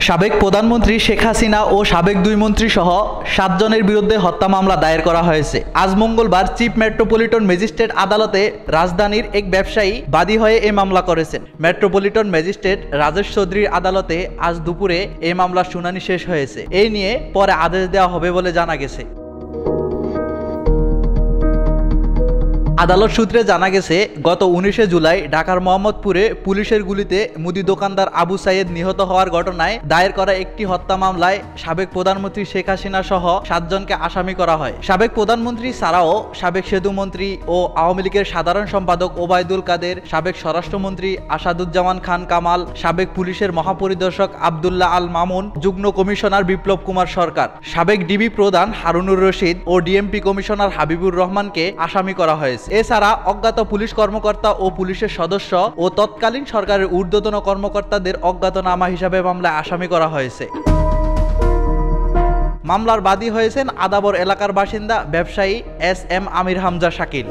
সাবেক প্রধানমন্ত্রী শেখ হাসিনা ও সাবেক দুই মন্ত্রী সহ ৭ জনের বিরুদ্ধে হত্যা মামলা দায়ের করা হয়েছে। আজ মঙ্গলবার চিফ মেট্রোপলিটন ম্যাজিস্ট্রেট আদালতে রাজধানীর এক ব্যবসায়ী বাদী হয়ে এই মামলা করেছেন। মেট্রোপলিটন ম্যাজিস্ট্রেট রাজেশ চৌধুরীর আদালতে আজ দুপুরে এই মামলার শুনানি শেষ হয়েছে। এই নিয়ে পরে আদেশ দেওয়া হবে বলে জানা গেছে। আদালত সূত্রে জানা গেছে, গত ১৯ জুলাই ঢাকার মোহাম্মদপুরে পুলিশের গুলিতে মুদি দোকানদার আবু সাইদ নিহত হওয়ার ঘটনায় দায়ের করা একটি হত্যা মামলায় সাবেক প্রধানমন্ত্রী শেখ হাসিনা সহ ৭ জনকে আসামি করা হয়। সাবেক প্রধানমন্ত্রী ছাড়াও সাবেক সেতুমন্ত্রী ও আওয়ামী লীগের সাধারণ সম্পাদক ওবায়দুল কাদের, সাবেক স্বরাষ্ট্রমন্ত্রী আসাদুজ্জামান খান কামাল, সাবেক পুলিশের মহাপরিদর্শক আব্দুল্লাহ আল মামুন, যুগ্ম কমিশনার বিপ্লব কুমার সরকার, সাবেক ডিবি প্রধান হারুনুর রশিদ ও ডিএমপি কমিশনার হাবিবুর রহমানকে আসামি করা হয়েছে। এছাড়া অজ্ঞাত পুলিশ কর্মকর্তা ও পুলিশের সদস্য ও তৎকালীন সরকারের ঊর্ধ্বতন কর্মকর্তাদের অজ্ঞাতনামা হিসাবে মামলায় আসামি করা হয়েছে। মামলার বাদী হয়েছেন আদাবর এলাকার বাসিন্দা ব্যবসায়ী এস এম আমির হামজা শাকিল।